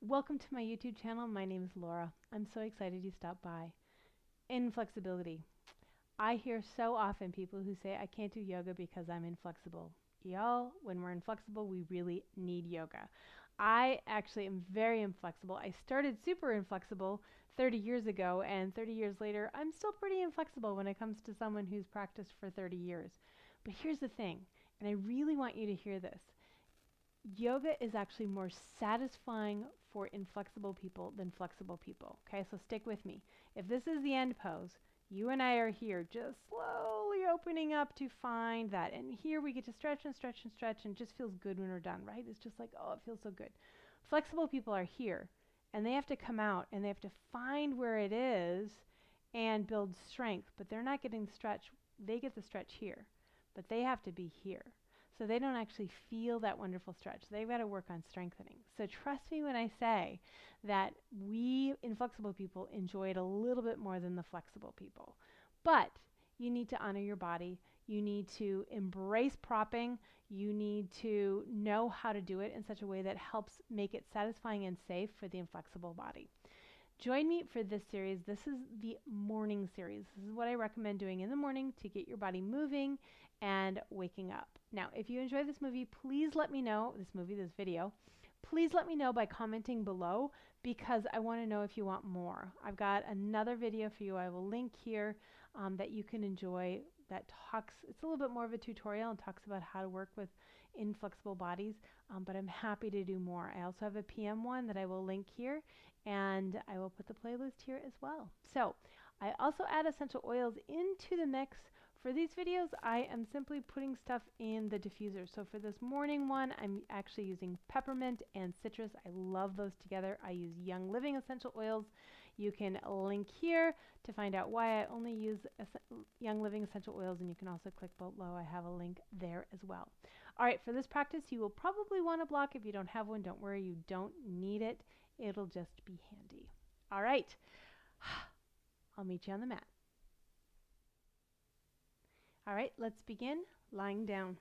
Welcome to my YouTube channel. My name is Laura. I'm so excited you stopped by. Inflexibility. I hear so often people who say, I can't do yoga because I'm inflexible. Y'all, when we're inflexible, we really need yoga. I actually am very inflexible. I started super inflexible 30 years ago, and 30 years later, I'm still pretty inflexible when it comes to someone who's practiced for 30 years. But here's the thing, and I really want you to hear this. Yoga is actually more satisfying for inflexible people than flexible people. Okay, so stick with me. If this is the end pose, you and I are here just slowly opening up to find that. And here we get to stretch and stretch and stretch, and it just feels good when we're done, right? It's just like, oh, it feels so good. Flexible people are here, and they have to come out, and they have to find where it is and build strength. But they're not getting the stretch. They get the stretch here, but they have to be here. So they don't actually feel that wonderful stretch. They've got to work on strengthening. So trust me when I say that we inflexible people enjoy it a little bit more than the flexible people. But you need to honor your body. You need to embrace propping. You need to know how to do it in such a way that helps make it satisfying and safe for the inflexible body. Join me for this series. This is the morning series. This is what I recommend doing in the morning to get your body moving and waking up. Now, if you enjoy this movie, please let me know, this video, please let me know by commenting below because I want to know if you want more. I've got another video for you I will link here that you can enjoy that talks, it's a little bit more of a tutorial and talks about how to work with inflexible bodies, but I'm happy to do more. I also have a PM one that I will link here, and I will put the playlist here as well. So I also add essential oils into the mix. For these videos, I am simply putting stuff in the diffuser. So for this morning one, I'm actually using peppermint and citrus. I love those together. I use Young Living essential oils. You can link here to find out why I only use Young Living essential oils, and you can also click below. I have a link there as well. All right, for this practice, you will probably want a block. If you don't have one, don't worry, you don't need it. It'll just be handy. All right, I'll meet you on the mat. All right, let's begin lying down.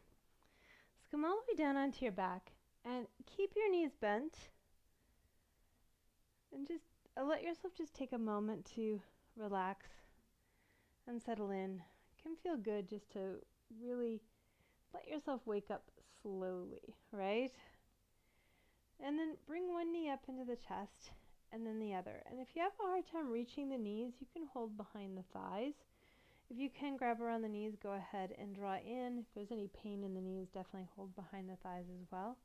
So come all the way down onto your back and keep your knees bent, and just let yourself just take a moment to relax and settle in. It can feel good just to really let yourself wake up slowly, right? And then bring one knee up into the chest and then the other. And if you have a hard time reaching the knees, you can hold behind the thighs. If you can grab around the knees, go ahead and draw in. If there's any pain in the knees, definitely hold behind the thighs as well.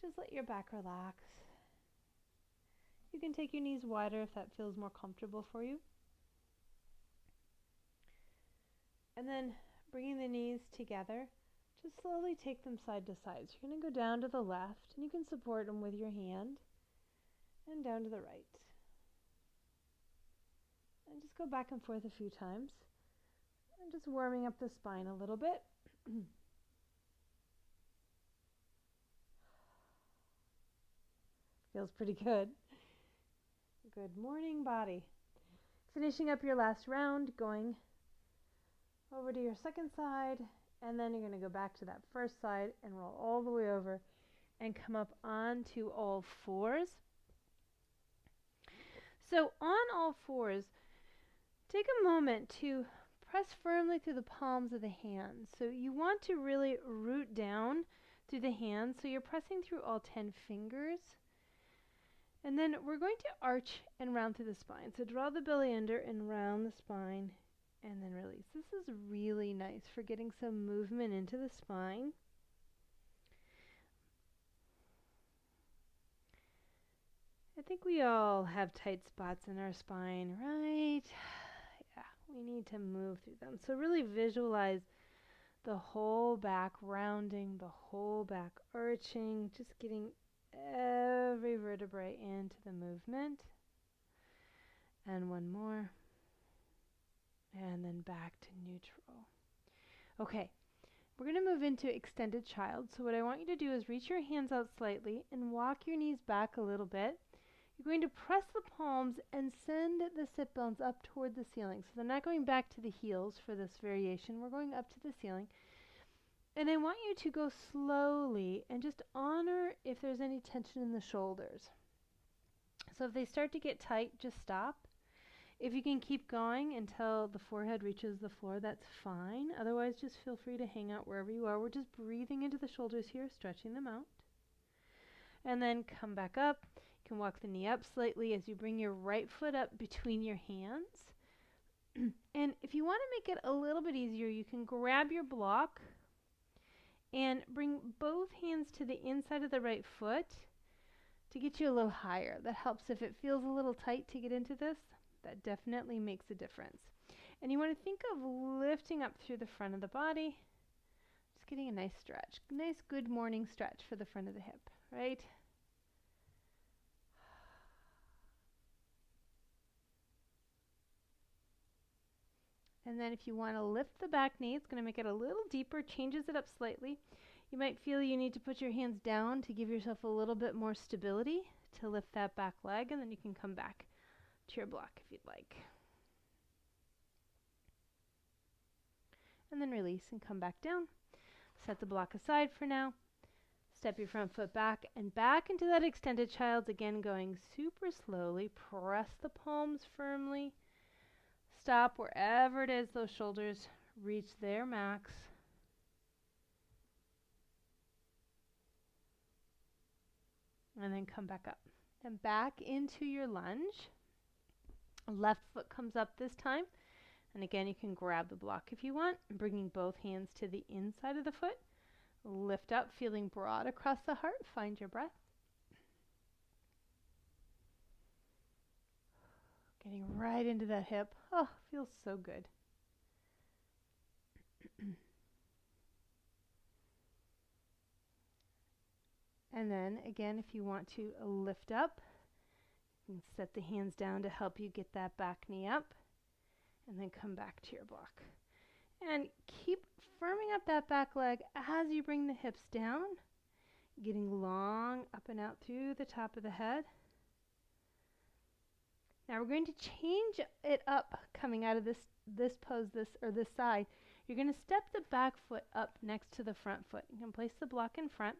Just let your back relax. You can take your knees wider if that feels more comfortable for you. And then bringing the knees together, just slowly take them side to side. So you're going to go down to the left, and you can support them with your hand, and down to the right. And just go back and forth a few times. And just warming up the spine a little bit. Feels pretty good. Good morning, body. Finishing up your last round, going over to your second side, and then you're going to go back to that first side and roll all the way over and come up onto all fours. So on all fours, take a moment to press firmly through the palms of the hands. So you want to really root down through the hands. So you're pressing through all 10 fingers. And then we're going to arch and round through the spine. So draw the belly under and round the spine and then release. This is really nice for getting some movement into the spine. I think we all have tight spots in our spine, right? We need to move through them. So really visualize the whole back rounding, the whole back arching, just getting every vertebrae into the movement. And one more. And then back to neutral. Okay, we're going to move into extended child. So what I want you to do is reach your hands out slightly and walk your knees back a little bit. You're going to press the palms and send the sit bones up toward the ceiling. So they're not going back to the heels for this variation. We're going up to the ceiling. And I want you to go slowly and just honor if there's any tension in the shoulders. So if they start to get tight, just stop. If you can keep going until the forehead reaches the floor, that's fine. Otherwise, just feel free to hang out wherever you are. We're just breathing into the shoulders here, stretching them out. And then come back up. You can walk the knee up slightly as you bring your right foot up between your hands. And if you want to make it a little bit easier, you can grab your block and bring both hands to the inside of the right foot to get you a little higher. That helps if it feels a little tight to get into this. That definitely makes a difference. And you want to think of lifting up through the front of the body. Just getting a nice stretch. Nice good morning stretch for the front of the hip, right? And then if you want to lift the back knee, it's going to make it a little deeper, changes it up slightly. You might feel you need to put your hands down to give yourself a little bit more stability to lift that back leg, and then you can come back to your block if you'd like. And then release and come back down. Set the block aside for now. Step your front foot back and back into that extended child's, again going super slowly. Press the palms firmly. Stop wherever it is those shoulders reach their max. And then come back up. Then back into your lunge. Left foot comes up this time. And again, you can grab the block if you want. Bringing both hands to the inside of the foot. Lift up, feeling broad across the heart. Find your breath. Getting right into that hip. Oh, feels so good. And then again, if you want to lift up, you can set the hands down to help you get that back knee up, and then come back to your block. And keep firming up that back leg as you bring the hips down, getting long up and out through the top of the head. Now we're going to change it up coming out of this pose, this side. You're going to step the back foot up next to the front foot. You can place the block in front.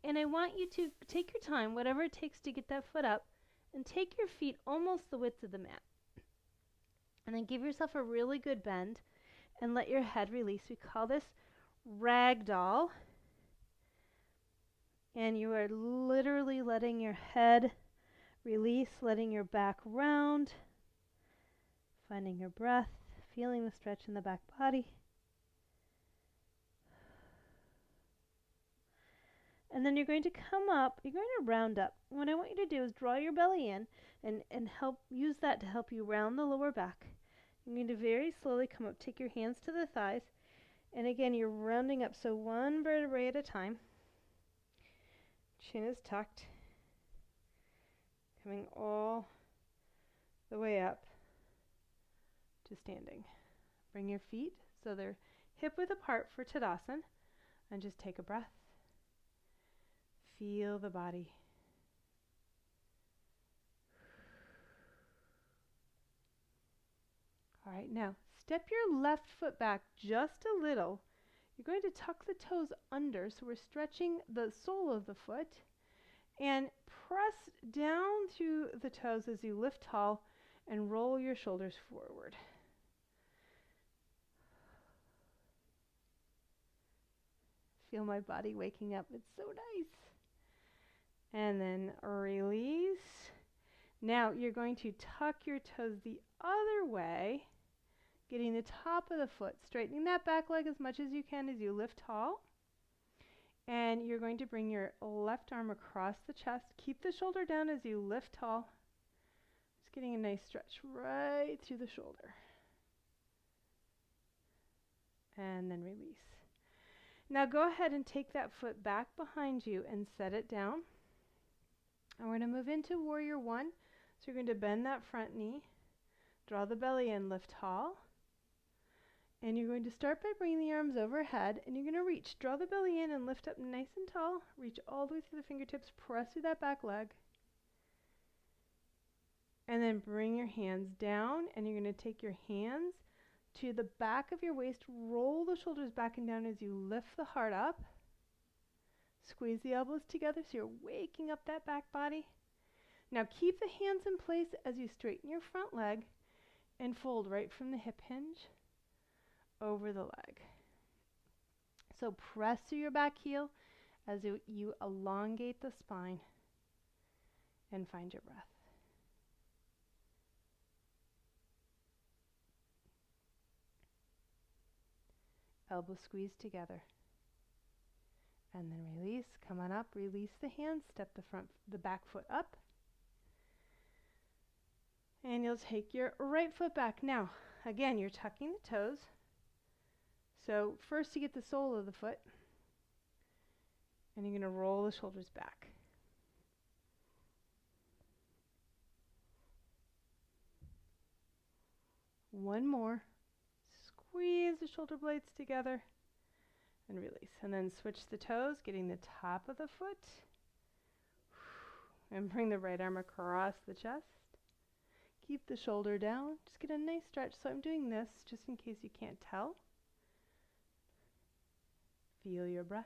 And I want you to take your time, whatever it takes to get that foot up, and take your feet almost the width of the mat. And then give yourself a really good bend and let your head release. We call this ragdoll. And you are literally letting your head release, letting your back round, finding your breath, feeling the stretch in the back body. And then you're going to come up, you're going to round up. What I want you to do is draw your belly in and use that to help you round the lower back. You're going to very slowly come up, take your hands to the thighs, and again you're rounding up, so one vertebrae at a time. Chin is tucked, coming all the way up to standing. Bring your feet so they're hip width apart for Tadasana, and just take a breath. Feel the body. All right, now step your left foot back just a little. You're going to tuck the toes under, so we're stretching the sole of the foot, and press down through the toes as you lift tall and roll your shoulders forward. Feel my body waking up. It's so nice. And then release. Now you're going to tuck your toes the other way, getting the top of the foot, straightening that back leg as much as you can as you lift tall. And you're going to bring your left arm across the chest. Keep the shoulder down as you lift tall. Just getting a nice stretch right through the shoulder. And then release. Now go ahead and take that foot back behind you and set it down. And we're going to move into Warrior One. So you're going to bend that front knee, draw the belly in, lift tall. And you're going to start by bringing the arms overhead, and you're going to reach. Draw the belly in and lift up nice and tall. Reach all the way through the fingertips, press through that back leg. And then bring your hands down, and you're going to take your hands to the back of your waist. Roll the shoulders back and down as you lift the heart up. Squeeze the elbows together so you're waking up that back body. Now keep the hands in place as you straighten your front leg and fold right from the hip hinge over the leg. So press through your back heel as you elongate the spine and find your breath. Elbows squeeze together. And then release, come on up, release the hands, step the back foot up. And you'll take your right foot back. Now, again, you're tucking the toes. So first you get the sole of the foot, and you're going to roll the shoulders back. One more. Squeeze the shoulder blades together and release. And then switch the toes, getting the top of the foot. And bring the right arm across the chest. Keep the shoulder down. Just get a nice stretch. So I'm doing this just in case you can't tell. Feel your breath.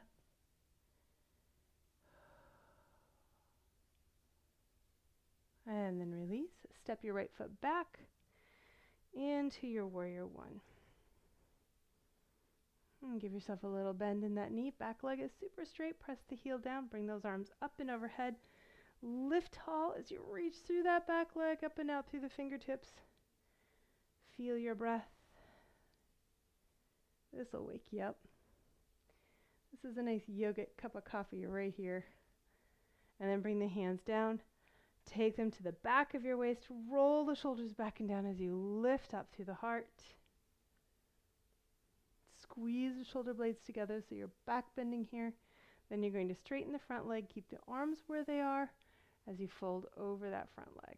And then release. Step your right foot back into your warrior one. And give yourself a little bend in that knee. Back leg is super straight. Press the heel down. Bring those arms up and overhead. Lift tall as you reach through that back leg, up and out through the fingertips. Feel your breath. This will wake you up. This is a nice yoga cup of coffee right here. And then bring the hands down. Take them to the back of your waist. Roll the shoulders back and down as you lift up through the heart. Squeeze the shoulder blades together so you're back bending here. Then you're going to straighten the front leg. Keep the arms where they are as you fold over that front leg.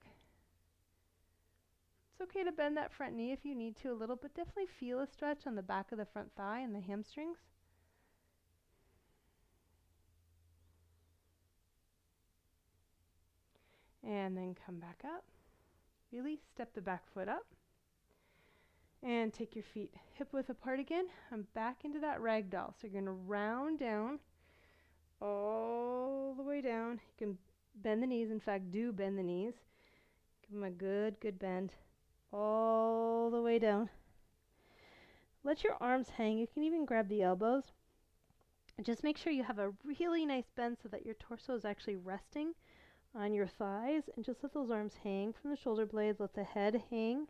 It's okay to bend that front knee if you need to a little, but definitely feel a stretch on the back of the front thigh and the hamstrings. And then come back up. Release, step the back foot up. And take your feet hip width apart again. I'm back into that ragdoll. So you're going to round down all the way down. You can bend the knees. In fact, do bend the knees. Give them a good bend all the way down. Let your arms hang. You can even grab the elbows. Just make sure you have a really nice bend so that your torso is actually resting on your thighs. And just let those arms hang from the shoulder blades. Let the head hang.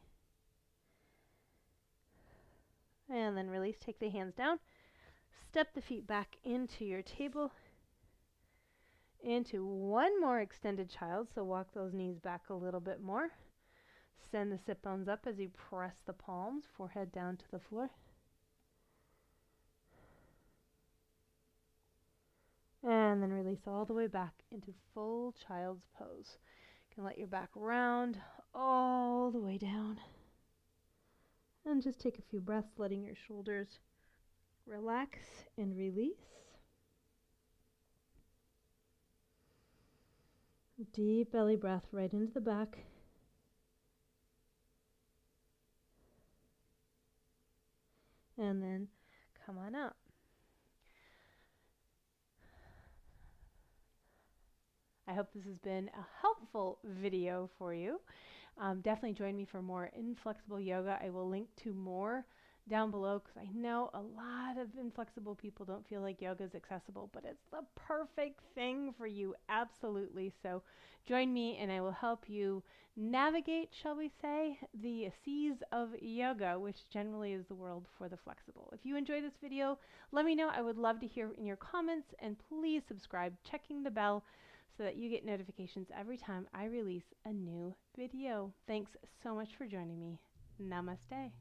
And then release, take the hands down. Step the feet back into your table. Into one more extended child, so walk those knees back a little bit more. Send the sit bones up as you press the palms, forehead down to the floor. And then release all the way back into full child's pose. You can let your back round all the way down. And just take a few breaths, letting your shoulders relax and release. Deep belly breath right into the back. And then come on up. I hope this has been a helpful video for you. Definitely join me for more inflexible yoga. I will link to more down below because I know a lot of inflexible people don't feel like yoga is accessible, but it's the perfect thing for you, absolutely. So join me and I will help you navigate, shall we say, the seas of yoga, which generally is the world for the flexible. If you enjoyed this video, let me know. I would love to hear in your comments, and please subscribe, checking the bell so that you get notifications every time I release a new video. Thanks so much for joining me. Namaste.